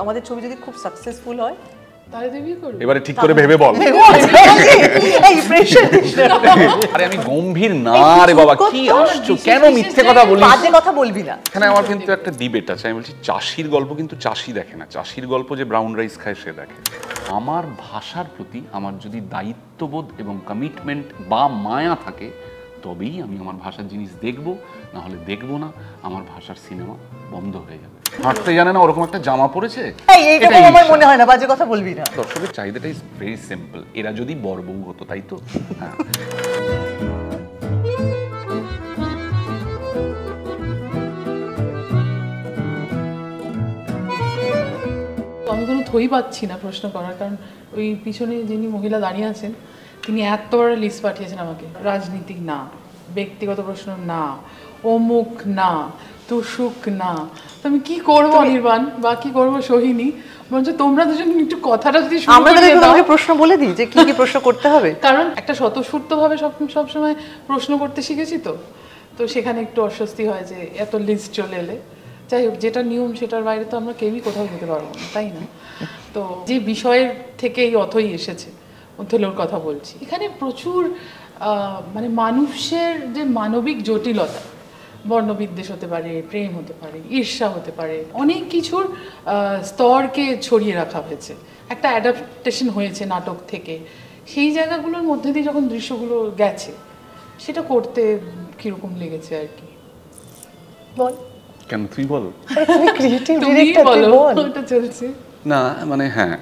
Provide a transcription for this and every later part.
আমাদের ছবি যদি খুব সাকসেসফুল হয় তাহলে দেবী করবে। এবারে ঠিক করে ভেবে বল। এই প্রেসার দিস না। আরে আমি গম্ভীর না রে বাবা, কি আসছো, কেন মিথ্যে কথা বলিস? বাজে কথা বলবি না। এখানে আমার কিন্তু একটা ডিবেট আছে। আমি বলছি চাষির গল্প কিন্তু চাষি দেখে না, চাষির গল্প যে ব্রাউন রাইস খায় সে দেখে। আমার ভাষার প্রতি আমার যদি দায়িত্ববোধ এবং কমিটমেন্ট বা মায়া থাকে তবেই আমি আমার ভাষার জিনিস দেখব, না হলে দেখব না। আমার ভাষার সিনেমা বন্ধ হয়ে যাবে। হাঁটতে জানে না ওরকম একটা জামা পরেছে, এইটা আমার মনে হয় না, বাজে কথা বলবি না। দর্শকের চাহিদাটা ইজ ভেরি সিম্পল। এরা যদি বড়বউ হতো, তাই তো? হ্যাঁ। আমি কোনো থই পাচ্ছি না প্রশ্ন করার, কারণ ওই পিছনে যিনি মহিলা দাঁড়িয়ে আছেন তিনি এত বড় লিস্ট পাঠিয়েছেন আমাকে। রাজনীতিক না, ব্যক্তিগত প্রশ্ন না, অমুক না, তুসুক না। তো আমি কি করবো অনির্বাণ বা কি করবো সোহিনী? বলছ তোমরা দুজন একটু কথাটা যদি আমরা তোমাকে প্রশ্ন বলে দিই যে কি কি প্রশ্ন করতে হবে, কারণ একটা স্বতঃস্ফূর্তভাবে সবসময় প্রশ্ন করতে শিখেছি তো সেখানে একটু অস্বস্তি হয় যে এত লিস্ট চলে এলে। যাই হোক, যেটা নিয়ম সেটার বাইরে তো আমরা কেউই কোথাও যেতে পারবো না, তাই না? তো যে বিষয়ের থেকে এই অথই এসেছে, অথেলোর কথা বলছি, এখানে প্রচুর মানে মানুষের যে মানবিক জটিলতা, বর্ণবিদ্বেষ হতে পারে, প্রেম হতে পারে, ঈর্ষা হতে পারে, অনেক কিছুর স্তরকে ছড়িয়ে রাখা হয়েছে। একটা অ্যাডাপ্টেশন হয়েছে নাটক থেকে, সেই জায়গাগুলোর মধ্যে দিয়ে যখন দৃশ্যগুলো গেছে সেটা করতে কীরকম লেগেছে আর কি। বল কেন, তুই বল। ওটা চলছে না মানে হ্যাঁ,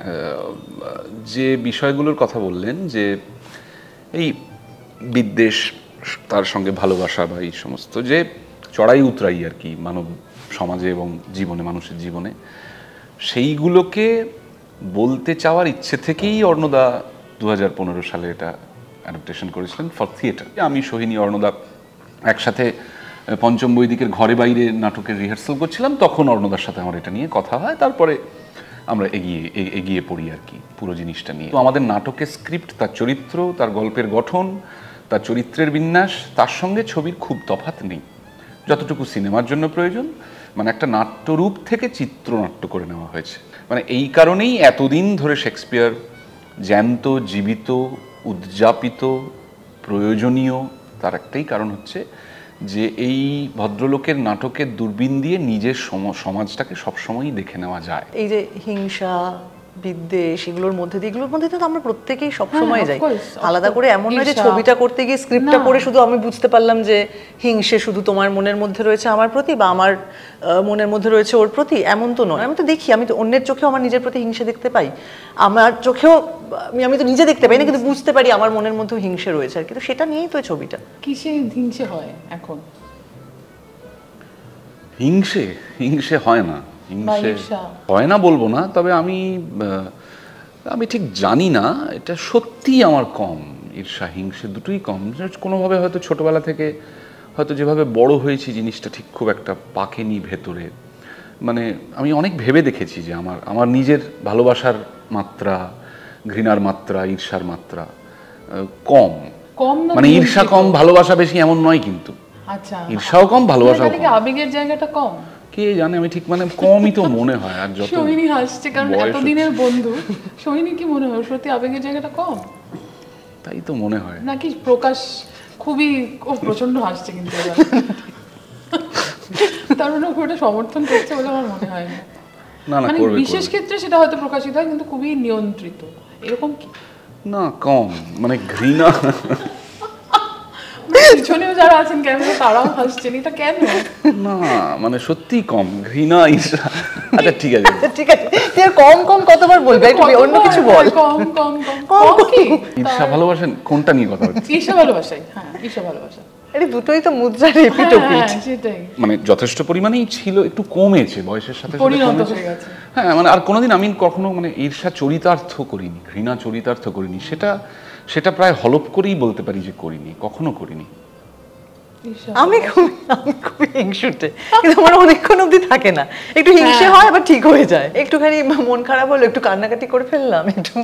যে বিষয়গুলোর কথা বললেন যে এই বিদ্বেষ, তার সঙ্গে ভালোবাসা বা এই সমস্ত যে চড়াই উতরাই আর কি মানব সমাজে এবং জীবনে, মানুষের জীবনে, সেইগুলোকে বলতে চাওয়ার ইচ্ছে থেকেই অর্ণদা 2015 সালে এটা অ্যাডাপ্টেশন করেছিলেন ফর থিয়েটার। আমি, সোহিনী, অর্ণদা একসাথে পঞ্চম বৈদিকের ঘরে বাইরে নাটকের রিহার্সাল করছিলাম, তখন অর্ণদার সাথে আমার এটা নিয়ে কথা হয়। তারপরে আমরা এগিয়ে পড়ি আর কি পুরো জিনিসটা নিয়ে। তো আমাদের নাটকের স্ক্রিপ্ট, তার চরিত্র, তার গল্পের গঠন, তার চরিত্রের বিন্যাস, তার সঙ্গে ছবির খুব তফাৎ নেই। যতটুকু সিনেমার জন্য প্রয়োজন, মানে একটা নাট্যরূপ থেকে চিত্রনাট্য করে নেওয়া হয়েছে। মানে এই কারণেই এতদিন ধরে শেক্সপিয়ার জ্যান্ত, জীবিত, উদযাপিত, প্রয়োজনীয়। তার একটাই কারণ হচ্ছে যে এই ভদ্রলোকের নাটকের দূরবীন দিয়ে নিজের সমাজটাকে সবসময়ই দেখে নেওয়া যায়। এই যে হিংসা, বিদ্বেষ, এগুলোর মধ্যে দিয়ে তো আমরা প্রত্যেকেই সবসময় যাই। আলাদা করে এমন নয় যে ছবিটা করতে গিয়ে স্ক্রিপ্টটা পড়ে শুধু আমি বুঝতে পারলাম যে হিংসে শুধু তোমার মনের মধ্যে রয়েছে আমার প্রতি, বা আমার মনের মধ্যে রয়েছে ওর প্রতি, এমন তো নয়। আমি তো দেখি, আমি তো অন্যের চোখেও আমার নিজের প্রতি হিংসে দেখতে পাই, আমার চোখেও আমি তো নিজে দেখতে পাই না, কিন্তু বুঝতে পারি আমার মনের মধ্যেও হিংসে রয়েছে আর কি। তো সেটা নিয়েই তো ছবিটা। কিসে হিংসে হয় এখন? হিংসে হয় না, হিংসে হয় না বলবো না, তবে আমি ঠিক জানি না, এটা সত্যি আমার কম। ঈর্ষা, হিংসে দুটোই কম। কোনোভাবে হয়তো ছোটবেলা থেকে হয়তো যেভাবে বড় হয়েছি জিনিসটা ঠিক খুব একটা পাকেনি ভেতরে। মানে আমি অনেক ভেবে দেখেছি যে আমার নিজের ভালোবাসার মাত্রা, ঘৃণার মাত্রা, ঈর্ষার মাত্রা কম। মানে ঈর্ষা কম, ভালোবাসা বেশি এমন নয়, কিন্তু আচ্ছা, ঈর্ষাও কম, ভালোবাসাও কম। আবেগের জায়গাটা কম, কে জানে, আমি ঠিক মানে কমই তো মনে হয়। আর যত সোহিনী হাসছে কারণ এতদিনের বন্ধু, সোহিনী কি মনে হয় সত্যি আবেগের জায়গাটা কম? তাই তো মনে হয় নাকি প্রকাশ খুবই প্রচন্ড হাসছে, কিন্তু তার মানে ওটা সমর্থন করছে বলে আমার মনে হয় না। মানে বিশেষ ক্ষেত্রে সেটা হয়তো প্রকাশিত হয়, কিন্তু খুবই নিয়ন্ত্রিত, এরকম কি না? কম মানে ঘৃণা, পিছনেও যারা আছেন ক্যামেরা তারাও হাসছেন, এটা কেন? না মানে সত্যি কম, ঘৃণা, ঈর্ষা। আচ্ছা ঠিক আছে, ঠিক আছে, তুই কম কম কতবার বলবি, একটু অন্য কিছু বল। কম কম কম কি? ঈর্ষা ভালোবাসেন কোনটা নিয়ে কথা হচ্ছে? ঈর্ষা ভালোবাসাই, হ্যাঁ ঈর্ষা ভালোবাসা, আরে দুটোই তো মুদ্রার রিপিট ওপিট। সেটাই, মানে যথেষ্ট পরিমাণেই ছিল, একটু কমেছে বয়সের সাথে সাথে কমেছে। হ্যাঁ মানে আর কোনোদিন আমি কখনো মানে ঈর্ষা চরিতার্থ করিনি, ঘৃণা চরিতার্থ করিনি, সেটা প্রায় হলপ করেই বলতে পারি যে করিনি, কখনো করিনি। আমি খুবই হিংসুটে, কিন্তু আমার অনেকক্ষণ অব্দি থাকে না, একটু হিংসে হয় আবার ঠিক হয়ে যায়, একটুখানি মন খারাপ হলো, একটু কান্নাকাটি করে ফেললাম, একটু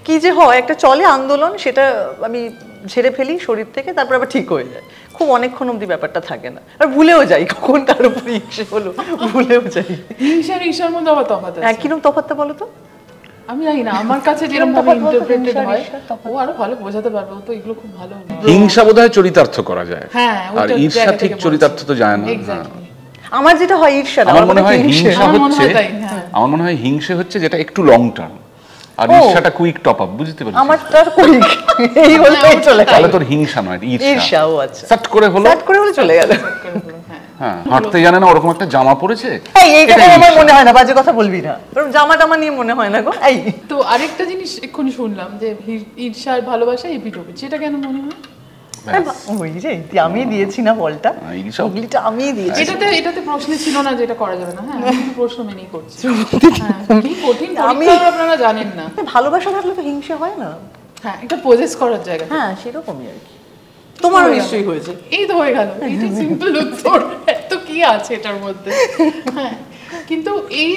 কি যে হয় একটা চলে আন্দোলন, সেটা আমি ঝেড়ে ফেলি শরীর থেকে, তারপর আবার ঠিক হয়ে যায়। খুব অনেকক্ষণ অব্দি ব্যাপারটা থাকে না, আর ভুলেও যাই কখন কার উপর হিংসে হলো, ভুলেও যাই। হিংসার ঈর্ষার মধ্যে আবার তফাৎ আছে। কিরকম তফাৎটা বলো তো? আমি জানি না, আমার কাছে যেরকম ভাবে ইন্টারপ্রেটেড হয় ও আরো ভালো বোঝাতে পারবে, ও তো এগুলো খুব ভালো। হিংসা বোধহয় চরিতার্থ করা যায়, হ্যাঁ, আর ঈর্ষা ঠিক চরিতার্থ তো যায় না। আমার যেটা হয় ঈর্ষা, আমার মনে হয় হিংসা হচ্ছে যেটা একটু লং টার্ম, আর ঈর্ষাটা কুইক টপ আপ, বুঝতে পারছিস? আমারটা কুইক, এই বলতেই চলে গেল। তাহলে তোর হিংসা নয়, ঈর্ষা। ও আচ্ছা, সাট করে হলো চলে গেল। হ্যাঁ, হাঁটতে জানে না ওরকম একটা জামা পরেছে, এই কথা আমার মনে হয় না, বাজে কথা বলবি না, জামা টামা নিয়ে মনে হয় না গো। এই তো আরেকটা জিনিস এক্ষুনি শুনলাম যে ঈর্ষা আর ভালোবাসা এপিটোপি, সেটা কেন মনে হয়? ওই যে আমি দিয়েছি না বলটা, ওগুলিটা আমি দিয়েছি। এটাতে প্রশ্ন ছিল না যে এটা করা যাবে না। হ্যাঁ, আমি প্রশ্ন মেনেই করছি। কি কঠিন পরীক্ষা আপনারা জানেন না। ভালোবাসা থাকলে তো হিংসা হয় না। হ্যাঁ, এটা পজেস করার জায়গা। হ্যাঁ, সেরকমই আর কি। তোমারও নিশ্চয়ই হয়েছে। এই তো হয়ে গেল, এটা সিম্পল উত্তর, এত কি আছে এটার মধ্যে। হ্যাঁ, কিন্তু এই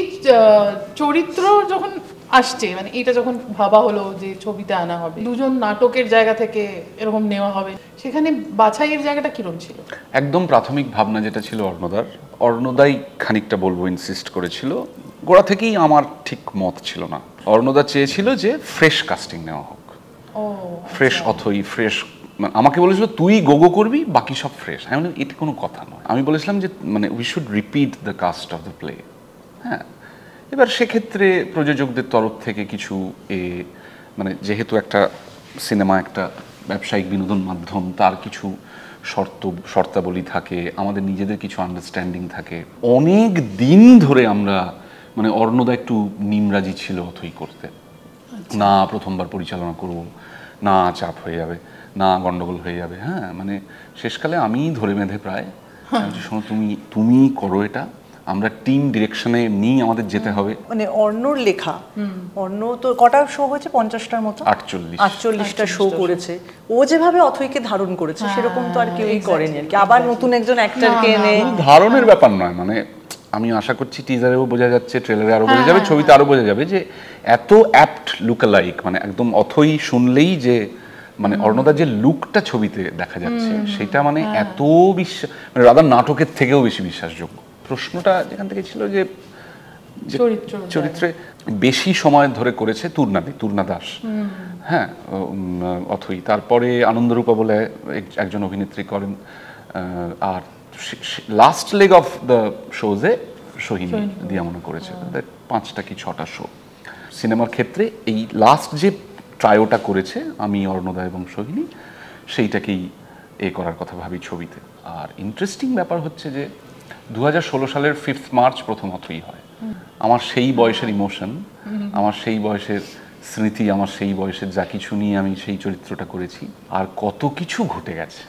চরিত্র যখন আসছে, মানে এটা যখন ভাবা হলো যে ছবিতে আনা হবে, দুজন নাটকের জায়গা থেকে এরকম নেওয়া হবে, সেখানে বাছাইয়ের জায়গাটা কিরকম ছিল? একদম প্রাথমিক ভাবনা যেটা ছিল অর্ণদাই খানিকটা বলবো ইনসিস্ট করেছিল, গোড়া থেকেই আমার ঠিক মত ছিল না। অর্ণদা চেয়েছিল যে ফ্রেশ কাস্টিং নেওয়া হোক, ফ্রেশ অথই ফ্রেশ। আমাকে বলেছিল তুই গোগো করবি, বাকি সব ফ্রেশ। আমি বললাম এটা কোনো কথা নয়। আমি বলেছিলাম যে মানে we should repeat the cast of the play. হ্যাঁ, এবার সেক্ষেত্রে প্রযোজকদের তরফ থেকে কিছু মানে যেহেতু একটা সিনেমা একটা ব্যবসায়িক বিনোদন মাধ্যম, তার কিছু শর্তাবলী থাকে, আমাদের নিজেদের কিছু আন্ডারস্ট্যান্ডিং থাকে। অনেক দিন ধরে আমরা মানে অর্ণদা একটু নিমরাজি ছিল অথই করতে, না প্রথমবার পরিচালনা করব, না চাপ হয়ে যাবে, না গন্ডগোল হয়ে যাবে। হ্যাঁ, মানে শেষকালে আমি ধরে বেঁধে প্রায় শোনো তুমি করো এটা, আমরা টিম ডিরেকশনে নিয়ে আমাদের যেতে হবে। মানে অর্ণর লেখা, অর্ণ তো কটা শো হয়েছে, 50টার মতো, 48টা শো করেছে। ও যেভাবে অথইকে ধারণ করেছে সেরকম তো আর কেউই করেনি আর কি। আবার নতুন একজন অ্যাক্টরকে এনে, ধারণের ব্যাপার নয়, মানে আমি আশা করছি টিজারেও বোঝা যাচ্ছে, ট্রেলারে আরো বোঝা যাবে, ছবিতে আরো বোঝা যাবে যে এত অ্যাপ্ট লুকালাইক, মানে একদম অথই শুনলেই যে মানে অর্ণদার যে লুকটা ছবিতে দেখা যাচ্ছে সেটা মানে এত মানে রাদার নাটকের থেকেও বেশি বিশ্বাসযোগ্য। প্রশ্নটা যেখান থেকে ছিল যে চরিত্রে বেশি সময় ধরে করেছে তুর্না দাস। হ্যাঁ, অথই, তারপরে আনন্দরূপা বলে একজন অভিনেত্রী করেন, আর লাস্ট লেগ অফ দ্য শোজে সোহিনী দিয়া মনে করেছে। 5টা কি 6টা শো সিনেমার ক্ষেত্রে এই লাস্ট যে ট্রায়োটা করেছে আমি, অর্ণদা এবং সোহিনী, সেইটাকেই করার কথা ভাবি ছবিতে। আর ইন্টারেস্টিং ব্যাপার হচ্ছে যে 2016 সালের 5 মার্চ প্রথম অথই হয়। আমার সেই বয়সের ইমোশন, আমার সেই বয়সের স্মৃতি, আমার সেই বয়সের যা কিছু নিয়ে আমি সেই চরিত্রটা করেছি, আর কত কিছু ঘটে গেছে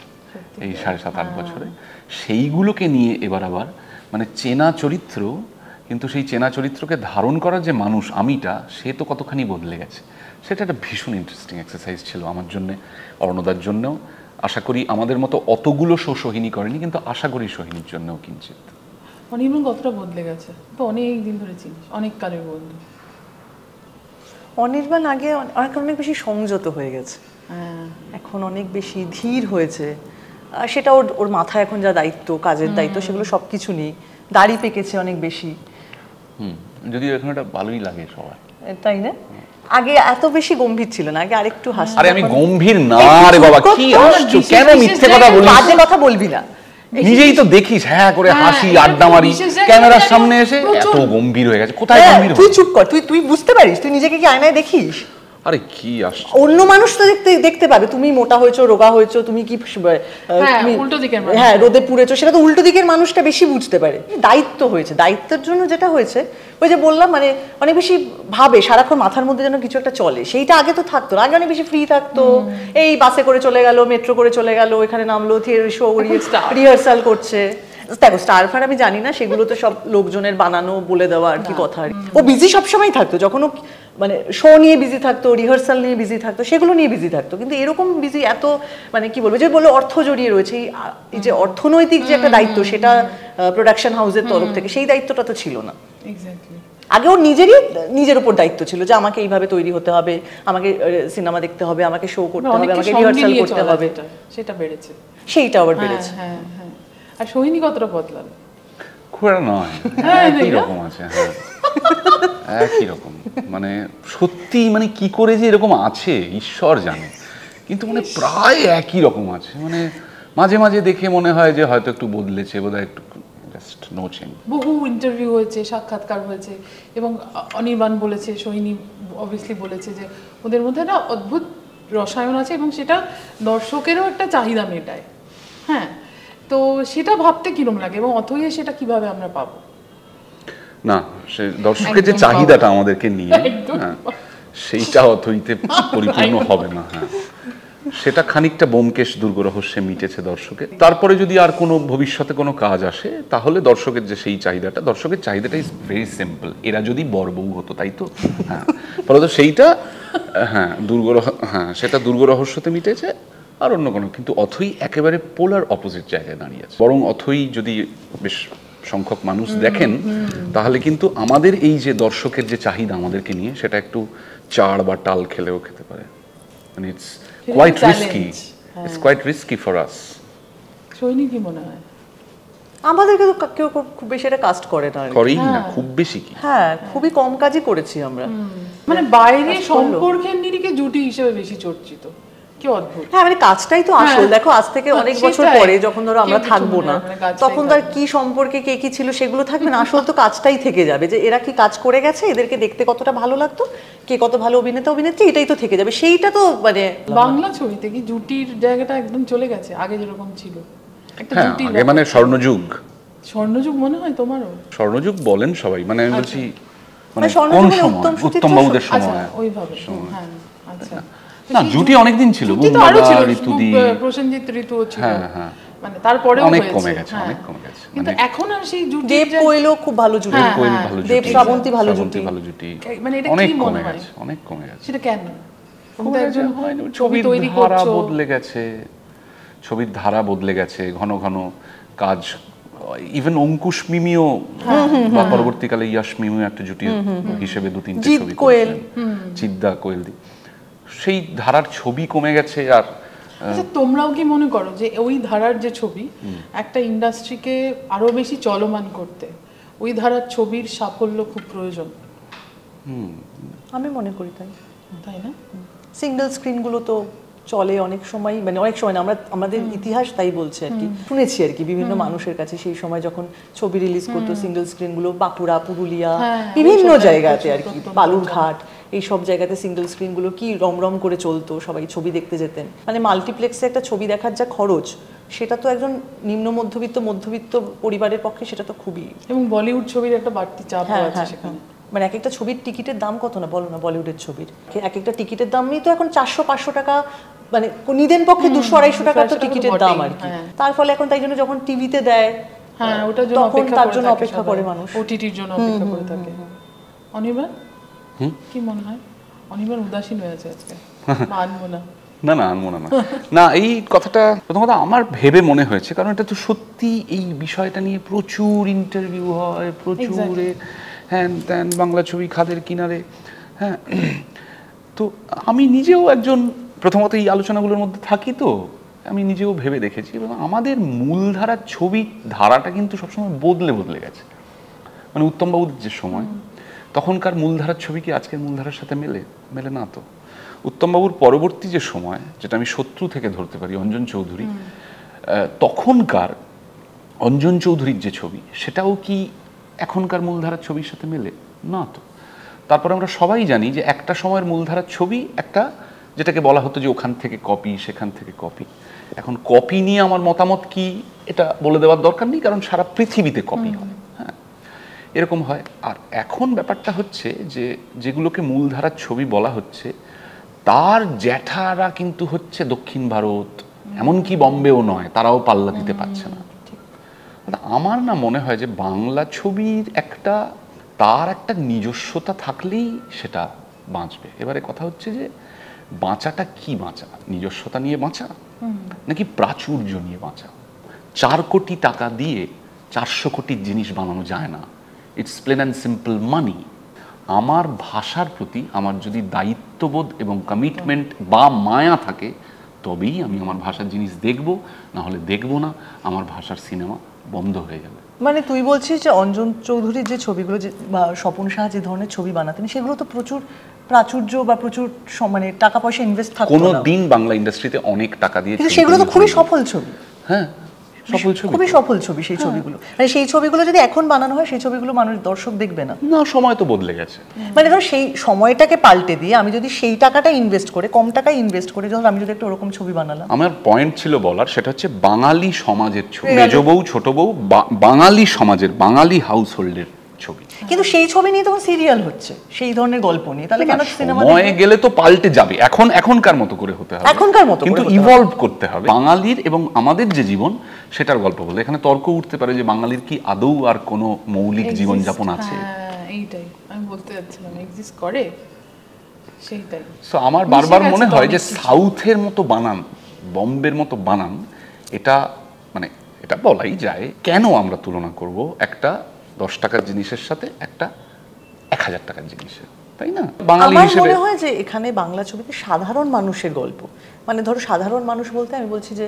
এই 7.5-8 বছরে। সেইগুলোকে নিয়ে এবার আবার মানে চেনা চরিত্র, কিন্তু সেই চেনা চরিত্রকে ধারণ করার যে মানুষ আমিটা, সে তো কতখানি বদলে গেছে। সেটা একটা ভীষণ ইন্টারেস্টিং এক্সারসাইজ ছিল আমার জন্য, অর্ণদার জন্যও। আশা করি আমাদের মতো অতগুলো শো সোহিনী করেনি, কিন্তু আশা করি সোহিনীর জন্যও কিঞ্চিত। অনির্বাণ কতটা বদলে গেছে, তো অনেক দিন ধরে চিনিস, অনেক কালের বন্ধু। অনির্বাণ আগে অনেক বেশি সংযত হয়ে গেছে, এখন অনেক বেশি ধীর হয়েছে। সেটা ওর মাথায় এখন যা দায়িত্ব, কাজের দায়িত্ব, সেগুলো সবকিছু নেই। দাড়ি পেকেছে অনেক বেশি, যদিও এখন এটা ভালোই লাগে সবাই, তাই না? আগে এত বেশি গম্ভীর ছিল না, আগে আরেকটু হাসি। আরে আমি গম্ভীর না রে বাবা, কি আসছো, কেন মিথ্যে কথা বলিস? বাজে কথা বলবি না, নিজেই তো দেখিস হ্যাঁ করে হাসি আড্ডা মারি, ক্যামেরার সামনে এসে এত গম্ভীর হয়ে গেছে। কোথায় গম্ভীর? তুই চুপ কর, তুই বুঝতে পারিস? তুই নিজেকে কি আয়নায় দেখিস? আরে কি আসছে, অন্য মানুষ তো দেখতে পাবে তুমি মোটা হয়েছো, রোগা হয়েছো, তুমি কি রোদে পুড়েছো, সেটা তো উল্টো দিকের মানুষটা বেশি বুঝতে পারে। দায়িত্ব হয়েছে, দায়িত্বের জন্য যেটা হয়েছে ওই যে বললাম, মানে অনেক বেশি ভাবে, সারাক্ষণ মাথার মধ্যে যেন কিছু একটা চলে। সেইটা আগে তো থাকতো, আগে অনেক বেশি ফ্রি থাকতো। এই বাসে করে চলে গেল, মেট্রো করে চলে গেল, এখানে নামলো, শো রিহার্সাল করছে। দেখো স্টারফার আমি জানি না, সেগুলো তো সব লোকজনের বানানো বলে দেওয়া আর কি কথা। ও বিজি সবসময় থাকতো, যখন ও মানে শো নিয়ে বিজি থাকতো, রিহার্সাল নিয়ে বিজি থাকতো, সেগুলো নিয়ে বিজি থাকতো, কিন্তু এরকম বিজি এত মানে কি বলবো, যে বললো অর্থ জড়িয়ে রয়েছে, এই যে অর্থনৈতিক যে একটা দায়িত্ব, সেটা প্রোডাকশন হাউসের তরফ থেকে, সেই দায়িত্বটা তো ছিল না। এক্স্যাক্টলি। আগে ওর নিজের উপর দায়িত্ব ছিল যে আমাকে এইভাবে তৈরি হতে হবে, আমাকে সিনেমা দেখতে হবে, আমাকে শো করতে হবে, আমাকে রিহার্সাল করতে হবে, সেটা বেড়েছে, সেইটা আবার বেড়েছে। হ্যাঁ হ্যাঁ। আর সোহিনী কতটা বদলাল? খুব একটা নয়, একই রকম আছে। হ্যাঁ একই রকম, মানে সত্যি মানে কি করে যে এরকম আছে ঈশ্বর জানে, কিন্তু মানে প্রায় একই রকম আছে। মানে মাঝে মাঝে দেখে মনে হয় যে হয়তো একটু বদলেছে, বোধহয় একটু জাস্ট নো চেঞ্জ। বহু ইন্টারভিউ হয়েছে, সাক্ষাৎকার হয়েছে, এবং অনির্বাণ বলেছে, সোহিনী অবভিয়াসলি বলেছে যে ওদের মধ্যে একটা অদ্ভুত রসায়ন আছে, এবং সেটা দর্শকেরও একটা চাহিদা মেটায়। হ্যাঁ, তো সেটা ভাবতে কিরম লাগে, এবং অথই সেটা কিভাবে আমরা পাবো? না, সে দর্শকের যে চাহিদাটা আমাদেরকে নিয়ে, হ্যাঁ সেইটা অথইতে পরিপূর্ণ হবে না। হ্যাঁ, সেটা খানিকটা ব্যোমকেশ দুর্গরহস্যে মিটেছে দর্শকের। তারপরে যদি আর কোনো ভবিষ্যতে কোনো কাজ আসে, তাহলে দর্শকের যে সেই চাহিদাটা, দর্শকের চাহিদাটা ইজ ভেরি সিম্পল, এরা যদি বড়বউ হতো, তাই তো? হ্যাঁ, ফলত সেইটা হ্যাঁ সেটা দুর্গরহস্যতে মিটেছে, আর অন্য কোনো। কিন্তু অথই একেবারে পোলার অপোজিট জায়গায় দাঁড়িয়ে আছে। বরং অথই যদি বেশ সংখ্যক মানুষ দেখেন, তাহলে কিন্তু আমাদের এই যে দর্শকের যে চাহিদা আমাদেরকে নিয়ে, সেটা একটু চাড় বা টাল খেলেও খেতে পারে। মানে it's quite risky, it's quite risky for us. Sohini কি মনে হয়? আমাদেরকে তো কেউ খুব বেশি এটা কাস্ট করে না, করেই না খুব বেশি কি। হ্যাঁ, খুবই কম কাজই করেছি আমরা। মানে বাইরে সম্পর্কের নিরিখে জুটি হিসেবে বেশি চর্চিত। কি অদ্ভুত। হ্যাঁ, মানে কাজটাই তো আসল। দেখো আজ থেকে অনেক বছর পরে যখন ধরো আমরা থাকবো না, তখন তার কি সম্পর্কে কে কি ছিল সেগুলো থাকবে না, আসল তো কাজটাই থেকে যাবে, যে এরা কি কাজ করে গেছে, এদেরকে দেখতে কতটা ভালো লাগতো, কে কত ভালো অভিনেতা অভিনেত্রী, এটাই তো থেকে যাবে। সেইটা তো মানে বাংলা ছবিতে কি জুটির জায়গাটা একদম চলে গেছে, আগে যেরকম ছিল একটা হ্যাঁ, জুটি, আগে মানে স্বর্ণযুগ। স্বর্ণযুগ মনে হয় তোমারও? স্বর্ণযুগ বলেন সবাই, মানে আমি বলছি মানে স্বর্ণযুগ কোন মানে সময়? উত্তম বাবুদের সময়। ওইভাবে, হ্যাঁ আচ্ছা। না, জুটি অনেকদিন ছিল, ঋতুদীপ, প্রসেনজিৎ, ঋতু ছিল। হ্যাঁ, মানে তারপরে অনেক কমে গেছে, অনেক কমে গেছে। কিন্তু এখন আর সেই জুটি, দেব কোয়েলও খুব ভালো জুটি, দেব শ্রাবন্তী ভালো জুটি, মানে এটা অনেক কি মনে কমে হয়? গেছে, অনেক কমে গেছে। সেটা কেন? একজন ছবির ধারা বদলে গেছে, ছবির ধারা বদলে গেছে, ঘন ঘন কাজ। ইভেন অঙ্কুশ মিমিও বা পরবর্তীকালে ইয়াশ মিমিও একটা জুটি হিসেবে 2-3টে ছবি করেছেন, চিদ্দা কোয়েলদি। সেই ধারার ছবি কমে গেছে। আর আচ্ছা, তোমরাও কি মনে করো যে ওই ধারার যে ছবি একটা ইন্ডাস্ট্রিকে আরো বেশি চলমান করতে, ওই ধারার ছবির সাফল্য খুব প্রয়োজন? আমি মনে করি তাই না? সিঙ্গেল স্ক্রিনগুলো তো চলে অনেক সময়, মানে অনেক সময় না, আমাদের ইতিহাস তাই বলছে আর কি, শুনেছি আর কি বিভিন্ন মানুষের কাছে, সেই সময় যখন ছবি রিলিজ করতো সিঙ্গেল স্ক্রিনগুলো, বাঁকুড়া, পুরুলিয়া, বিভিন্ন জায়গাতে আর কি, বালুরঘাট, এই সব জায়গাতে সিঙ্গেল স্ক্রিনগুলো কি রমরম করে চলতো, সবাই ছবি দেখতে যেতেন। মানে মাল্টিপ্লেক্সে একটা ছবি দেখার যা খরচ, সেটা তো একজন নিম্ন মধ্যবিত্ত পরিবারের পক্ষে সেটা তো খুবই। এবং বলিউড ছবির একটা বাড়তি চাপ আছে সেখানে। মানে এক একটা ছবির টিকিটের দাম কত না বলো না, বলিউডের ছবির এক একটা টিকিটের দামই তো এখন 400-500 টাকা, মানে নিদেন পক্ষে 200-250 টাকা তো টিকিটের দাম আর কি। তার ফলে এখন তাই জন্য যখন টিভিতে দেয়, হ্যাঁ ওটার জন্য তার জন্য অপেক্ষা করে মানুষ, ওটিটির জন্য অপেক্ষা করে থাকে। অনির্বাণ কি মনে হয়? অনির্বাণ উদাসীন হয়ে আছে আজকে, আনবো না। না না, আনবো না। না, এই কথাটা প্রথম কথা আমার ভেবে মনে হয়েছে, কারণ এটা তো সত্যি এই বিষয়টা নিয়ে প্রচুর ইন্টারভিউ হয়, প্রচুর হ্যান ত্যান, বাংলা ছবি খাদের কিনারে। হ্যাঁ, তো আমি নিজেও একজন প্রথমত এই আলোচনাগুলোর মধ্যে থাকি, তো আমি নিজেও ভেবে দেখেছি, এবং আমাদের মূলধারার ছবি ধারাটা কিন্তু সবসময় বদলে গেছে। মানে উত্তমবাবুদের যে সময়, তখনকার মূলধারার ছবি কি আজকের মূলধারার সাথে মেলে না তো। উত্তমবাবুর পরবর্তী যে সময়, যেটা আমি শত্রু থেকে ধরতে পারি, অঞ্জন চৌধুরী, তখনকার অঞ্জন চৌধুরীর যে ছবি, সেটাও কি এখনকার মূলধারার ছবির সাথে মেলে না তো। তারপর আমরা সবাই জানি যে একটা সময়ের মূলধারার ছবি একটা, যেটাকে বলা হতো যে ওখান থেকে কপি, সেখান থেকে কপি। এখন কপি নিয়ে আমার মতামত কি এটা বলে দেওয়ার দরকার নেই, কারণ সারা পৃথিবীতে কপি হয়, হ্যাঁ এরকম হয়। আর এখন ব্যাপারটা হচ্ছে যে যেগুলোকে মূলধারার ছবি বলা হচ্ছে, তার জ্যাঠারা কিন্তু হচ্ছে দক্ষিণ ভারত, এমনকি বম্বেও নয়, তারাও পাল্লা দিতে পারছে না। আমার না মনে হয় যে বাংলা ছবির তার একটা নিজস্বতা থাকলেই সেটা বাঁচবে। এবারে কথা হচ্ছে যে বাঁচাটা কি বাঁচা, নিজস্বতা নিয়ে বাঁচা নাকি প্রাচুর্য নিয়ে বাঁচা? 4 কোটি টাকা দিয়ে 400 কোটির জিনিস বানানো যায় না। ইটস প্লেন অ্যান্ড সিম্পল মানি। আমার ভাষার প্রতি আমার যদি দায়িত্ববোধ এবং কমিটমেন্ট বা মায়া থাকে তবেই আমি আমার ভাষার জিনিস দেখব, না হলে দেখব না। আমার ভাষার সিনেমা বন্ধ হয়ে যাবে। মানে তুই বলছিস যে অঞ্জন চৌধুরীর যে ছবিগুলো বা স্বপন সাহা যে ধরনের ছবি বানাতেন সেগুলো তো প্রচুর প্রাচুর্য বা প্রচুর মানে টাকা পয়সা ইনভেস্ট থাকতো না। কোনো দিন বাংলা ইন্ডাস্ট্রিতে অনেক টাকা দিয়ে, কিন্তু সেগুলো তো খুবই সফল ছবি। হ্যাঁ, সফল ছবি, খুবই সফল ছবি সেই ছবিগুলো। মানে সেই ছবিগুলো যদি এখন বানানো হয় সেই ছবিগুলো মানুষ দর্শক দেখবে না। না, সময় তো বদলে গেছে। মানে ধর সেই সময়টাকে পাল্টে দিয়ে আমি যদি সেই টাকাটা ইনভেস্ট করে, কম টাকায় ইনভেস্ট করে যখন আমি যদি একটা ওরকম ছবি বানালাম। আমার পয়েন্ট ছিল বলার, সেটা হচ্ছে বাঙালি সমাজের ছবি, মেজ বউ ছোট বউ, বাঙালি সমাজের, বাঙালি হাউস হোল্ডের ছবি। কিন্তু সেই ছবি নিয়ে তখন সিরিয়াল হচ্ছে সেই ধরনের গল্প নিয়ে, তাহলে কেন সিনেমা সময় গেলে তো পাল্টে যাবে। এখনকার মতো করে হতে হবে, এখনকার মতো কিন্তু ইভলভ করতে হবে। বাঙালির এবং আমাদের যে জীবন সেটার গল্প বলে। এখানে তর্ক উঠতে পারে যে বাঙালির কি আদৌ আর কোনো মৌলিক জীবনযাপন আছে? এইটাই আমি বলতে যাচ্ছিলাম, এক্সিস্ট করে সেইটাই। সো আমার বারবার মনে হয় যে সাউথের মতো বানান, বম্বের মতো বানান, এটা মানে এটা বলাই যায়। কেন আমরা তুলনা করব একটা 10 টাকার জিনিসের সাথে একটা 1000 টাকার জিনিসের, তাই না? বাঙালি আমার হিসেবে মনে হয় যে এখানে বাংলা ছবিতে সাধারণ মানুষের গল্প, মানে ধরো সাধারণ মানুষ বলতে আমি বলছি যে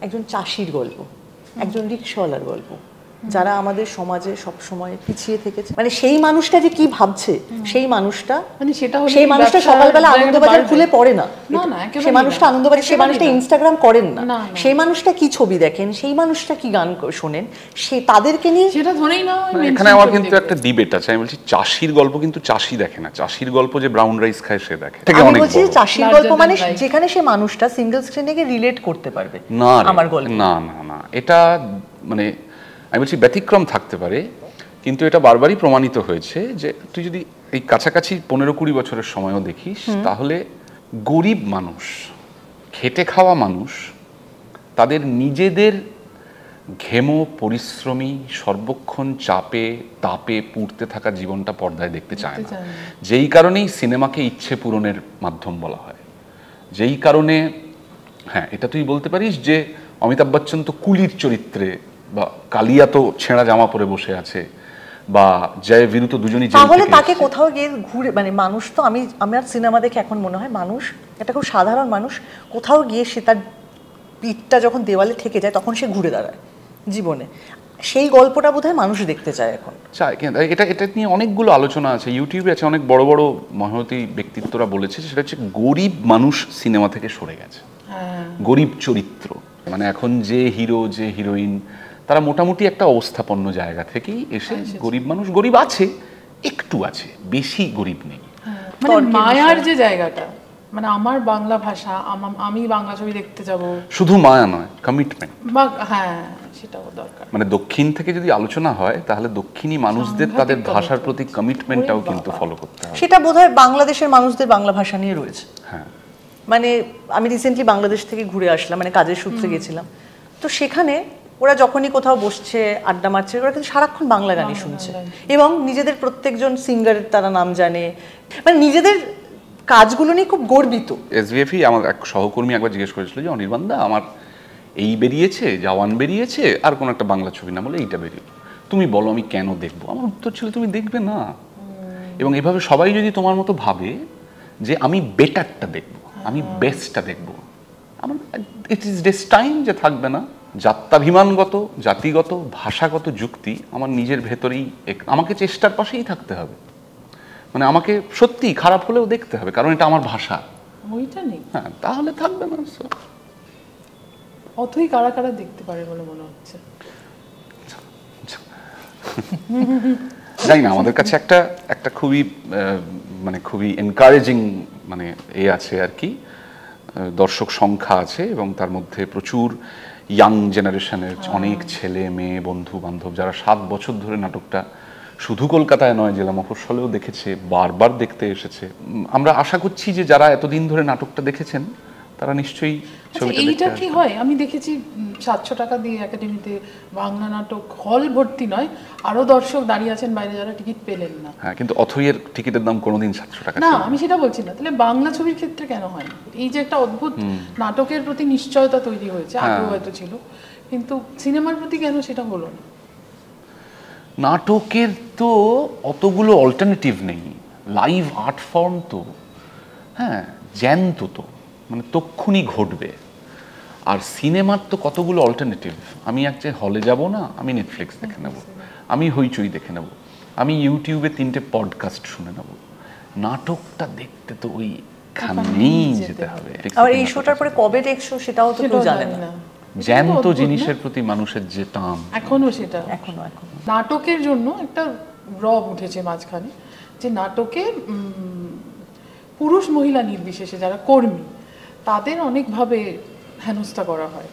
একজন চাষির গল্প, একজন রিকশাওয়ালার গল্প, যারা আমাদের সমাজে সব সময় পিছিয়ে থেকেছে। মানে সেই মানুষটা যে কি ভাবছে, সেই মানুষটা মানে সেই মানুষটা সকালবেলা আনন্দবাজার খুলে পড়ে না, সেই মানুষটা আনন্দবাজার, সেই মানুষটা ইনস্টাগ্রাম করেন না, সেই মানুষটা কি ছবি দেখেন, সেই মানুষটা কি গান শোনেন, সে তাদেরকে নিয়ে সেটা ধরেই না। এখানে আমার কিন্তু একটা ডিবেট আছে। আমি বলছি চাষির গল্প কিন্তু চাষি দেখে না, চাষির গল্প যে ব্রাউন রাইস খায় সে দেখে। আমি বলছি চাষির গল্প মানে যেখানে সে মানুষটা সিঙ্গেল স্ক্রিনে গিয়ে রিলেট করতে পারবে। না আমার গল্প না না না, এটা মানে আমি বলছি ব্যতিক্রম থাকতে পারে, কিন্তু এটা বারবারই প্রমাণিত হয়েছে যে তুই যদি এই কাছাকাছি 15-20 বছরের সময়ও দেখিস, তাহলে গরিব মানুষ, খেটে খাওয়া মানুষ তাদের নিজেদের ঘেমো পরিশ্রমী সর্বক্ষণ চাপে তাপে পুড়তে থাকা জীবনটা পর্দায় দেখতে চায় না। যেই কারণেই সিনেমাকে ইচ্ছে পূরণের মাধ্যম বলা হয়। যেই কারণে হ্যাঁ, এটা তুই বলতে পারিস যে অমিতাভ বচ্চন তো কুলির চরিত্রে, বা কালিয়া তো ছেঁড়া জামা পরে বসে আছে, বা জয় বীরু তো দুজনই জেল থেকে তাহলে তাকে কোথাও গিয়ে ঘুরে, মানে মানুষ তো আমার সিনেমা দেখে এখন মনে হয় মানুষ একটা খুব সাধারণ মানুষ, কোথাও গিয়ে সে তার পিঠটা যখন দেওয়ালে ঠেকে যায় তখন সে ঘুরে দাঁড়ায় জীবনে। সেই গল্পটা বোধহয় মানুষ দেখতে চায় এখন। চায়, এটা নিয়ে অনেকগুলো আলোচনা আছে, ইউটিউবে আছে, অনেক বড় বড় মহতী ব্যক্তিত্বরা বলেছে সেটা হচ্ছে গরিব মানুষ সিনেমা থেকে সরে গেছে। গরিব চরিত্র মানে এখন যে হিরো যে হিরোইন তারা মোটামুটি একটা অবস্থাপন্ন জায়গা থেকেই এসে গরিব মানুষ, গরিব আছে একটু আছে, বেশি গরিব নেই। মানে মায়ার যে জায়গাটা, মানে আমার বাংলা ভাষা, আমি বাংলা ছবি দেখতে যাব, শুধু মায়া নয়, কমিটমেন্ট। হ্যাঁ, সেটাও দরকার। মানে দক্ষিণ থেকে যদি আলোচনা হয় তাহলে দক্ষিণী মানুষদের তাদের ভাষার প্রতি কমিটমেন্টটাও কিন্তু ফলো করতে হবে। সেটা বোধহয় বাংলাদেশের মানুষদের বাংলা ভাষা নিয়ে রয়েছে। হ্যাঁ, মানে আমি রিসেন্টলি বাংলাদেশ থেকে ঘুরে আসলাম, মানে কাজের সূত্রে গেছিলাম, তো সেখানে ওরা যখনই কোথাও বসছে আড্ডা মারছে ওরা কিন্তু সারাক্ষণ বাংলা গানই শুনছে, এবং নিজেদের প্রত্যেকজন সিঙ্গারের তারা নাম জানে, মানে নিজেদের কাজগুলো নিয়ে খুব গর্বিত। এসভিএফই আমার এক সহকর্মী একবার জিজ্ঞেস করেছিল যে অনির্বাণদা আমার এই বেরিয়েছে, জওয়ান বেরিয়েছে, আর কোনো একটা বাংলা ছবি না বলে এইটা বেরিয়ে, তুমি বলো আমি কেন দেখবো? আমার উত্তর ছিল তুমি দেখবে না। এবং এভাবে সবাই যদি তোমার মতো ভাবে যে আমি বেটারটা দেখবো, আমি বেস্টটা দেখবো, আমার ইট ইজ ডেস্টাইন যে থাকবে না। জাত্যাভিমানগত, জাতিগত, ভাষাগত যুক্তি আমার নিজের ভেতরেই, আমাকে চেষ্টার পাশেই থাকতে হবে। মানে আমাকে সত্যি খারাপ হলেও দেখতে হবে, কারণ এটা আমার ভাষা। ওইটা নেই, হ্যাঁ, তাহলে থাকবে না। অতই কারা কারা দেখতে পারে বলে মনে হচ্ছে। জানি না, আমাদের কাছে একটা খুবই মানে খুবই এনকারেজিং মানে আছে আর কি, দর্শক সংখ্যা আছে, এবং তার মধ্যে প্রচুর ইয়াং জেনারেশনের অনেক ছেলে মেয়ে বন্ধু বান্ধব যারা 7 বছর ধরে নাটকটা শুধু কলকাতায় নয় জেলা মফস্বলেও দেখেছে, বারবার দেখতে এসেছে। আমরা আশা করছি যে যারা এতদিন ধরে নাটকটা দেখেছেন তারা নিশ্চয়ই ছবিটা দেখতে এইটা কি হয়, আমি দেখেছি 700 টাকা দিয়ে একাডেমিতে বাংলা নাটক হল ভর্তি নয়, আরো দর্শক দাঁড়িয়ে আছেন বাইরে যারা টিকিট পেলেন না। হ্যাঁ, কিন্তু অথইয়ের টিকিটের দাম কোনোদিন 700 টাকা না, আমি সেটা বলছি না। তাহলে বাংলা ছবির ক্ষেত্রে কেন হয় না? এই যে একটা অদ্ভুত নাটকের প্রতি নিশ্চয়তা তৈরি হয়েছে, আগ্রহ হয়তো ছিল, কিন্তু সিনেমার প্রতি কেন সেটা হলো না? নাটকের তো অতগুলো অল্টারনেটিভ নেই, লাইভ আর্ট ফর্ম তো, হ্যাঁ, জ্যান্ত তো, মানে তক্ষুনি ঘটবে। আর সিনেমার তো কতগুলো অল্টারনেটিভ। আমি একটা হলে যাব না, আমি নেটফ্লিক্স দেখে নেব, আমি হইচই দেখে নেব, আমি ইউটিউবে 3টে পডকাস্ট শুনে নেব। নাটকটা দেখতে তো ওইখানেই যেতে হবে। আর এই শোটার পরে কবে দেখছো সেটাও তো কেউ জানে না। জ্যান্ত জিনিসের প্রতি মানুষের যে টান এখনো, সেটা এখনো নাটকের জন্য একটা রব উঠেছে মাঝখানে, যে নাটকে পুরুষ মহিলা নির্বিশেষে যারা কর্মী তাদের অনেকভাবে হেনস্থা করা হয়।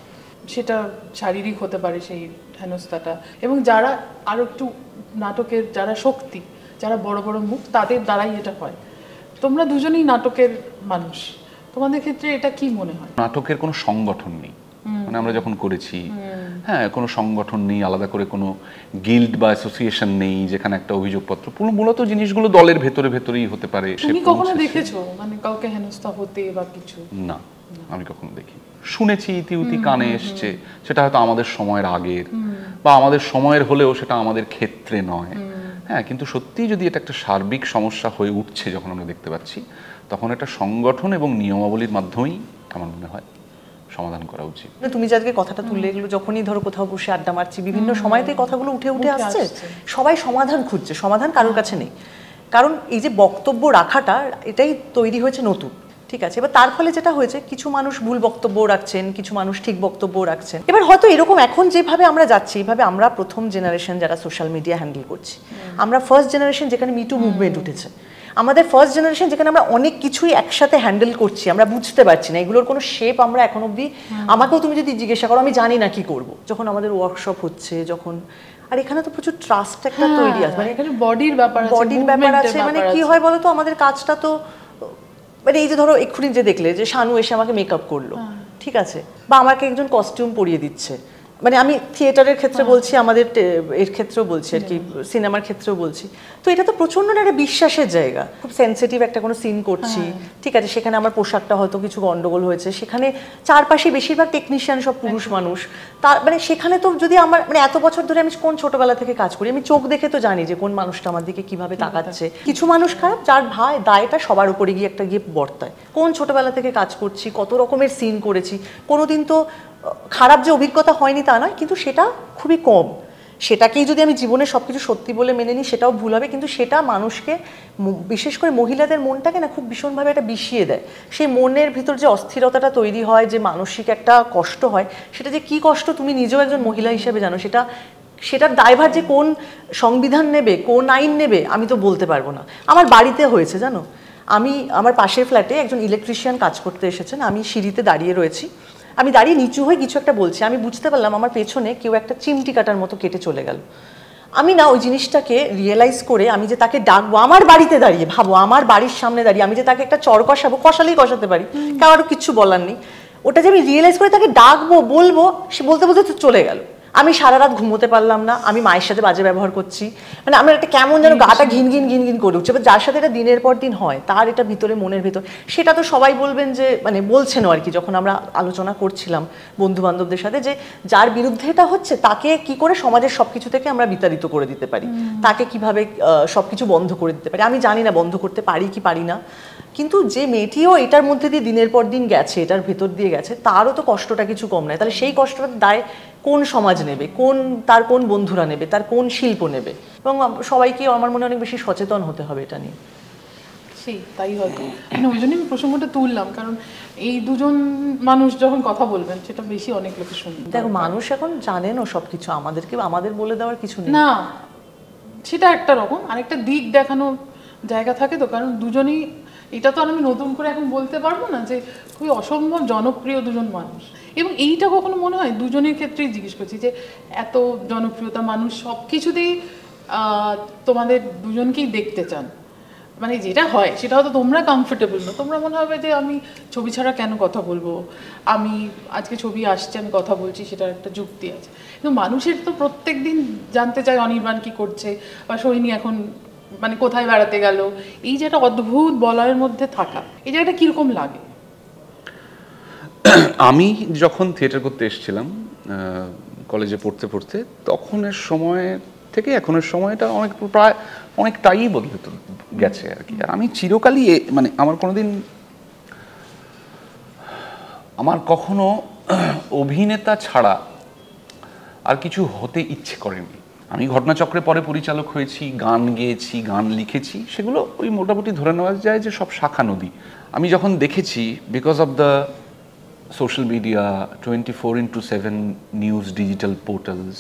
সেটা শারীরিক হতে পারে সেই হেনস্থাটা, এবং যারা আরো একটু নাটকের যারা শক্তি, যারা বড় বড় মুখ, তাদের দ্বারাই এটা হয়। তোমরা দুজনেই নাটকের মানুষ, তোমাদের ক্ষেত্রে এটা কি মনে হয়? নাটকের কোনো সংগঠন নেই, মানে আমরা যখন করেছি, হ্যাঁ, কোনো সংগঠন নেই, আলাদা করে কোনো গিল্ড বা অ্যাসোসিয়েশন নেই যেখানে একটা অভিযোগপত্র, মূলত জিনিসগুলো দলের ভেতরেই হতে পারে। তুমি কখনো দেখেছো মানে কাউকে হেনস্থা হতে বা কিছু? না, আমি কখনো দেখি, শুনেছি, ইতিউতি কানে এসছে, সেটা হয়তো আমাদের সময়ের আগের বা আমাদের সময়ের হলেও সেটা আমাদের ক্ষেত্রে নয়। হ্যাঁ, কিন্তু সত্যিই যদি এটা একটা সার্বিক সমস্যা হয়ে উঠছে যখন আমরা দেখতে পাচ্ছি, তখন এটা সংগঠন এবং নিয়মাবলীর মাধ্যমেই আমার মনে হয় সমাধান করা উচিত। তুমি যাকে কথাটা তুললে, এগুলো যখনই ধরো কোথাও বসে আড্ডা মারছি, বিভিন্ন সময়তে কথাগুলো উঠে আসছে, সবাই সমাধান খুঁজছে, সমাধান কারোর কাছে নেই। কারণ এই যে বক্তব্য রাখাটা, এটাই তৈরি হয়েছে নতুন, ঠিক আছে? এবার তার ফলে যেটা হয়েছে, কিছু মানুষ ভুল বক্তব্য রাখছেন, কিছু মানুষ ঠিক বক্তব্য রাখছেন। এবার হয়তো এরকম এখন যেভাবে আমরা যাচ্ছি, এইভাবে আমরা প্রথম জেনারেশন যারা সোশ্যাল মিডিয়া হ্যান্ডেল করছি, আমরা ফার্স্ট জেনারেশন যেখানে মিটু মুভমেন্ট উঠেছে, আমাদের ফার্স্ট জেনারেশন যেখানে আমরা অনেক কিছুই একসাথে হ্যান্ডেল করছি, আমরা বুঝতে পারছি না এগুলোর কোনো শেপ আমরা এখন অবধি, আমাকেও তুমি যদি জিজ্ঞাসা করো আমি জানি না কি করব। যখন আমাদের ওয়ার্কশপ হচ্ছে, যখন, আর এখানে তো প্রচুর ট্রাস্ট একটা তৈরি আছে, মানে এখানে বডির ব্যাপার আছে, মানে কি হয় বলো তো, আমাদের কাজটা তো, মানে এই যে ধরো এক্ষুনি যে দেখলে যে শানু এসে আমাকে মেকআপ করলো, ঠিক আছে, বা আমাকে একজন কস্টিউম পরিয়ে দিচ্ছে, মানে আমি থিয়েটারের ক্ষেত্রে বলছি, আমাদের এর ক্ষেত্রেও বলছি আর কি, সিনেমার ক্ষেত্রেও বলছি। তো এটা তো প্রচন্ড একটা বিশ্বাসের জায়গা, খুব সেন্সিটিভ একটা কোনো সিন করছি, ঠিক আছে, সেখানে আমার পোশাকটা হয়তো কিছু গন্ডগোল হয়েছে, সেখানে চারপাশে বেশিরভাগ টেকনিশিয়ান সব পুরুষ মানুষ, তার মানে সেখানে তো যদি আমার, মানে এত বছর ধরে আমি কোন ছোটবেলা থেকে কাজ করি, আমি চোখ দেখে তো জানি যে কোন মানুষটা আমার দিকে কিভাবে তাকাচ্ছে। কিছু মানুষ খারাপ, যার দায়টা সবার উপরে গিয়ে একটা গিয়ে বর্তায়। কোন ছোটবেলা থেকে কাজ করছি, কত রকমের সিন করেছি, কোনোদিন তো খারাপ যে অভিজ্ঞতা হয়নি তা নয়, কিন্তু সেটা খুবই কম। সেটাকেই যদি আমি জীবনে সবকিছু সত্যি বলে মেনে নিই, সেটাও ভুল হবে। কিন্তু সেটা মানুষকে, বিশেষ করে মহিলাদের মনটাকে না খুব ভীষণভাবে একটা বিষিয়ে দেয়। সেই মনের ভিতর যে অস্থিরতাটা তৈরি হয়, যে মানসিক একটা কষ্ট হয়, সেটা যে কি কষ্ট তুমি নিজেও একজন মহিলা হিসেবে জানো। সেটার দায়ভার যে কোন সংবিধান নেবে, কোন আইন নেবে, আমি তো বলতে পারবো না। আমার বাড়িতে হয়েছে জানো, আমার পাশের ফ্ল্যাটে একজন ইলেকট্রিশিয়ান কাজ করতে এসেছেন, আমি সিঁড়িতে দাঁড়িয়ে রয়েছি, আমি দাঁড়িয়ে নিচু হয়ে কিছু একটা বলছি, আমি বুঝতে পারলাম আমার পেছনে কেউ একটা চিমটি কাটার মতো কেটে চলে গেল। আমি না ওই জিনিসটাকে রিয়েলাইজ করে, আমি যে তাকে ডাকবো, আমার বাড়িতে দাঁড়িয়ে, ভাবো আমার বাড়ির সামনে দাঁড়িয়ে আমি যে তাকে একটা চর কষাবো, কষালেই কষাতে পারি, কারো কিচ্ছু বলার নেই, ওটা যে আমি রিয়েলাইজ করে তাকে ডাকবো, বলবো, সে বলতে বলতে তো চলে গেল। আমি সারা রাত ঘুমোতে পারলাম না, আমি মায়ের সাথে বাজে ব্যবহার করছি, মানে আমার একটা কেমন যেন গাটা ঘিন ঘিন করে উঠছে। যার সাথে এটা দিনের পর দিন হয়, তার এটা ভিতরে, মনের ভিতর, সেটা তো সবাই বলবেন যে, মানে বলছেন আর কি, যখন আমরা আলোচনা করছিলাম বন্ধু বান্ধবদের সাথে, যে যার বিরুদ্ধে এটা হচ্ছে তাকে কি করে সমাজের সবকিছু থেকে আমরা বিতাড়িত করে দিতে পারি, তাকে কিভাবে সবকিছু বন্ধ করে দিতে পারি। আমি জানি না বন্ধ করতে পারি কি পারি না, কিন্তু যে মেয়েটিও এটার মধ্যে দিয়ে দিনের পর দিন গেছে, এটার ভেতর দিয়ে গেছে, তারও তো কষ্টটা কিছু কম নয়। তাহলে সেই কষ্টটা দায় কোন সমাজ নেবে, তার কোন বন্ধুরা নেবে, তার কোন শিল্প নেবে? এবং সবাইকে আমার মনে অনেক বেশি সচেতন হতে হবে এটা নিয়ে। তাই হয়তো ওই জন্য আমি প্রসঙ্গটা তুললাম, কারণ এই দুজন মানুষ যখন কথা বলবেন, সেটা বেশি অনেক লোকে শুনবে। দেখো, মানুষ এখন জানেনও সবকিছু, আমাদের বলে দেওয়ার কিছু নেই না, সেটা একটা রকম, আরেকটা দিক দেখানোর জায়গা থাকে তো। কারণ দুজনেই, এটা তো আর আমি নতুন করে এখন বলতে পারবো না যে খুবই অসম্ভব জনপ্রিয় দুজন মানুষ। এবং এইটা কখনো মনে হয়, দুজনের ক্ষেত্রেই জিজ্ঞেস করছি, যে এত জনপ্রিয়তা, মানুষ সব কিছুতেই তোমাদের দুজনকেই দেখতে চান, মানে যেটা হয় সেটা হয়তো তোমরা কমফোর্টেবল না, তোমরা মনে হবে যে আমি ছবি ছাড়া কেন কথা বলবো, আমি আজকে ছবি আসছে আমি কথা বলছি, সেটার একটা যুক্তি আছে। কিন্তু মানুষের তো প্রত্যেক দিন জানতে চায় অনির্বাণ কি করছে বা সোহিনী এখন মানে কোথায় বেড়াতে গেল, এই যে একটা অদ্ভুত বলয়ের মধ্যে থাকা, এই জায়গাটা কিরকম লাগে? আমি যখন থিয়েটার করতে এসেছিলাম কলেজে পড়তে পড়তে, তখনের সময় থেকে এখনের সময়টা প্রায় অনেকটাই বদলে তো গেছে আর কি। আর আমি চিরকালই মানে আমার কখনো অভিনেতা ছাড়া আর কিছু হতে ইচ্ছে করেনি। আমি ঘটনাচক্রে পরে পরিচালক হয়েছি, গান গেয়েছি, গান লিখেছি, সেগুলো ওই মোটামুটি ধরে নেওয়া যায় যে সব শাখা নদী। আমি যখন দেখেছি because of the social media, 24/7 news, digital portals,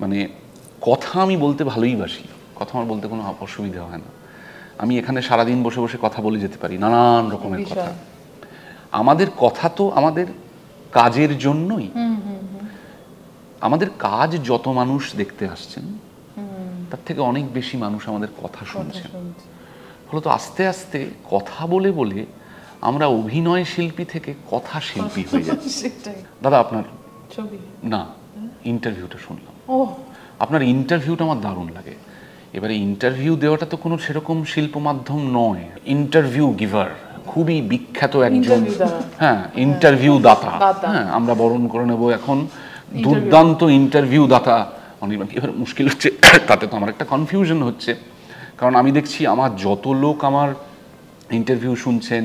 মানে কথা আমি বলতে ভালোই বাসি, কথা আমার বলতে কোনো অসুবিধা হয় না। আমি এখানে সারাদিন বসে বসে কথা বলে যেতে পারি, নানান রকমের কথা। আমাদের কথা তো আমাদের কাজের জন্যই। আমাদের কাজ যত মানুষ দেখতে আসছেন তার থেকে অনেক বেশি মানুষ আমাদের কথা শুনছেন। ফলত আস্তে আস্তে কথা বলে বলে আমরা অভিনয় শিল্পী থেকে কথা শিল্পী হয়ে যাচ্ছি। দাদা আপনার ছবি না ইন্টারভিউটা শুনলাম, আপনার ইন্টারভিউটা আমার দারুণ লাগে। এবারে ইন্টারভিউ দেওয়াটা তো কোনো সেরকম শিল্প মাধ্যম নয়, ইন্টারভিউ গিভার, খুবই বিখ্যাত একজন, হ্যাঁ ইন্টারভিউ দাতা, হ্যাঁ আমরা বরণ করে নেব এখন দুর্দান্ত ইন্টারভিউ দাতা অনির্বাণ। এবার মুশকিল হচ্ছে তাতে তো আমার একটা কনফিউশন হচ্ছে, কারণ আমি দেখছি আমার যত লোক আমার ইন্টারভিউ শুনছেন,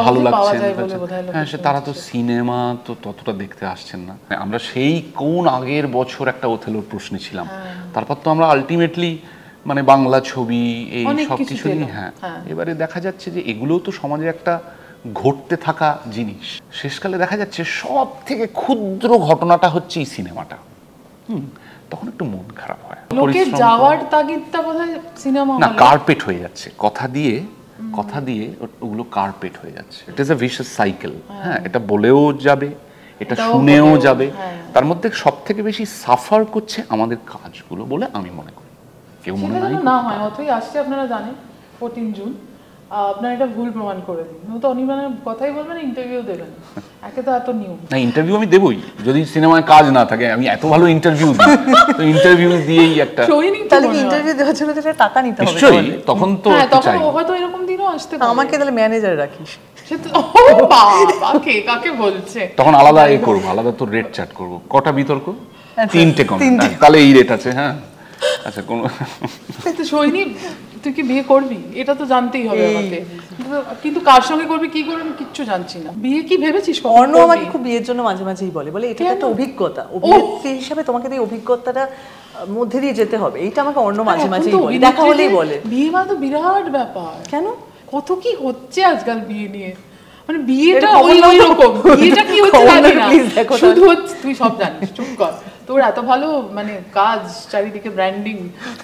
ভালো লাগছে, হ্যাঁ সে তারা তো সিনেমা তো ততটা দেখতে আসছেন না। আমরা সেই কোন আগের বছর একটা ওথেলোর প্রশ্নে ছিলাম, তারপর তো আমরা আলটিমেটলি মানে বাংলা ছবি এই সব কিছু নিয়ে, হ্যাঁ এবারে দেখা যাচ্ছে যে এগুলোও তো সমাজে একটা ঘটতে থাকা জিনিস। শেষকালে দেখা যাচ্ছে সব থেকে ক্ষুদ্র ঘটনাটা হচ্ছে এই সিনেমাটা, তখন একটু মন খারাপ হয়। লোকের যাওয়ার তাগিদটা বোধহয় সিনেমা না কার্পেট হয়ে যাচ্ছে, কথা দিয়ে ওগুলো কার্পেট হয়ে যাচ্ছে। It is a vicious cycle. হ্যাঁ এটা বলেও যাবে, এটা শুনেও যাবে, তার মধ্যে সব থেকে বেশি সাফার করছে আমাদের কাজগুলো বলে আমি মনে করি। কেউ মনে না হয় অতই আসছে, আপনারা জানেন 14 জুন, আপনারা এটা ভুল প্রমাণ করে দিন, তো অনির্বাণের কথাই বলবেন, ইন্টারভিউ দেবেন, একে তো এত নিয়ম না। ইন্টারভিউ আমি দেবই, যদি সিনেমায় কাজ না থাকে, আমি এত ভালো ইন্টারভিউ দিই, তো ইন্টারভিউ দিয়েই একটা তাহলে ইন্টারভিউ দেওয়ার জন্য তো টাকা নিতে হবে নিশ্চয়ই, তখন তো চাই। হয়তো এরকম দিনও আসতে পারে। আমাকে তাহলে ম্যানেজার রাখিস, কাকে বলছে, তখন আলাদা করবো, আলাদা তো রেট চার্ট করবো। কটা বিতর্ক? 3টে কমেন্ট, তাহলে এই রেট আছে। হ্যাঁ আচ্ছা কোন সোহিনী তুই কি বিয়ে করবি, এটা তো জানতেই হবে আমাকে, কিন্তু কার সঙ্গে করবি কি করবি আমি কিচ্ছু জানছি না। বিয়ে কি ভেবেছিস? অর্ণ আমাকে খুব বিয়ের জন্য মাঝে মাঝেই বলে এটা একটা অভিজ্ঞতা, অভিনেত্রী হিসেবে তোমাকে এই অভিজ্ঞতাটা মধ্যে দিয়ে যেতে হবে, এইটা আমাকে অর্ণ মাঝে মাঝেই বলে, দেখা হলেই বলে। বিয়ে মানে তো বিরাট ব্যাপার, কেন কত কি হচ্ছে আজকাল বিয়ে নিয়ে, মানে বিয়েটা ওই রকম, বিয়েটা কি হচ্ছে জানি না, শুধু তুই সব জানিস, চুপ কর, তোর এত ভালো মানে কাজ, চারিদিকে ব্র্যান্ডিং,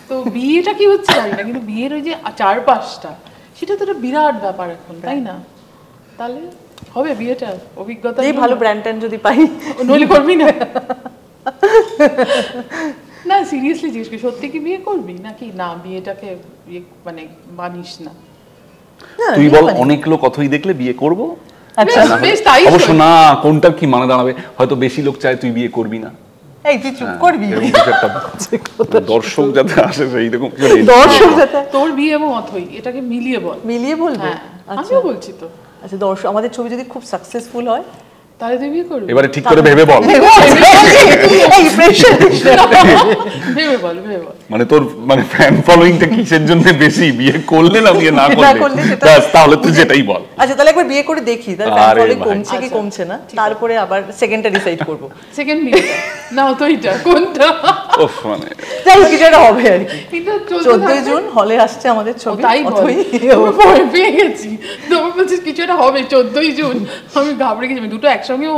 তো বিয়েটা কি হচ্ছে জানি না, কিন্তু বিয়ের ওই যে চারপাশটা, সেটা তো একটা বিরাট ব্যাপার এখন, তাই না? তাহলে হবে বিয়েটা অভিজ্ঞতা, এই ভালো ব্র্যান্ড ট্যান্ড যদি পাই, নইলে করবি না। না সিরিয়াসলি জিজ্ঞেস করি, সত্যি কি বিয়ে করবি নাকি না বিয়েটাকে মানে মানিস না? তুই বল, অনেক লোক অথই দেখলে বিয়ে করবো, অবশ্য না কোনটা কি মানে দাঁড়াবে, হয়তো বেশি লোক চায় তুই বিয়ে করবি না, এই তুই চুপ করবি, দর্শক যাতে আসে সেইরকম, দর্শক যাতে তোর বিয়ে এবং অথই এটাকে মিলিয়ে বলবে। আমিও বলছি তো, আচ্ছা দর্শক আমাদের ছবি যদি খুব সাকসেসফুল হয় তাহলে তুই বিয়ে করবি, এবারে ঠিক করে ভেবে বল, ভেবে বল, মানে তোর মানে ফ্যান ফলোইংটা কিসের জন্য বেশি, বিয়ে করলে না বিয়ে না করলে, তাহলে তুই যেটাই বল। আচ্ছা তাহলে একবার বিয়ে করে দেখি, তাহলে ফ্যান ফলোইং কমছে কি কমছে না, তারপরে আবার সেকেন্ডটা ডিসাইড করব। সেকেন্ড বিয়েটা না অথইটা কোনটা, ওফ মানে যাই কিছু একটা হবে আর কি। কিন্তু 14 জুন হলে আসছে আমাদের ছবি, তাই অথই ভয় পেয়ে গেছি, তোমার বলছিস কিছু একটা হবে 14 জুন, আমি ঘাবড়ে গেছি, দুটো একসঙ্গে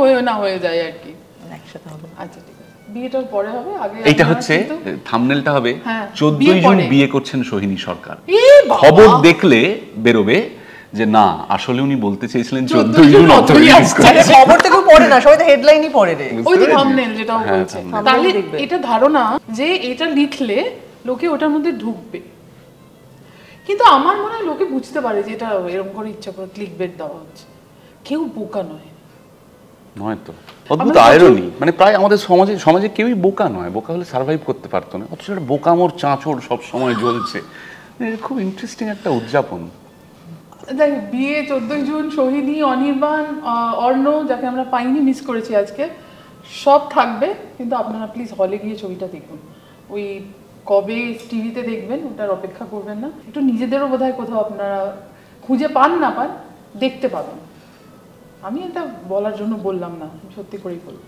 হয়ে যায় আর কি, একসাথে হবে। আচ্ছা ঠিক আছে, বিয়েটার পরে হবে, আগে এইটা হচ্ছে থাম্বনেলটা হবে 14 জুন বিয়ে করছেন সোহিনী সরকার, খবর দেখলে বেরোবে যে না আসলে উনি বলতে চেয়েছিলেন 14 জুন অথই আসছে। খবর তো কেউ পড়ে না, সবাই তো হেডলাইনই পড়ে রে, ওই তো থাম্বনেল যেটা বলছে। তাহলে এটা ধারণা যে এটা লিখলে লোকে ওটার মধ্যে ঢুকবে, কিন্তু আমার মনে হয় লোকে বুঝতে পারে যে এটা এরকম করে ইচ্ছা করে ক্লিক বেট দেওয়া হচ্ছে। কেউ বোকা নয়। নয় তো, অদ্ভুত আয়রনি, মানে প্রায় আমাদের সমাজে কেউই বোকা নয়, বোকা হলে সার্ভাইভ করতে পারতো না, অথচ একটা বোকামোর চাঁচড় সব সময় জ্বলছে। খুব ইন্টারেস্টিং একটা উদযাপন। দেখ, বিয়ে 14ই জুন, সোহিনী, অনির্বাণ, অর্ণ, যাকে আমরা পাইনি, মিস করেছি আজকে, সব থাকবে। কিন্তু আপনারা প্লিজ হলে গিয়ে ছবিটা দেখুন। ওই কবে টিভিতে দেখবেন ওটার অপেক্ষা করবেন না। একটু নিজেদেরও বোধহয় কোথাও আপনারা খুঁজে পান না পান, দেখতে পাবেন। আমি এটা বলার জন্য বললাম না, সত্যি করেই বলবো।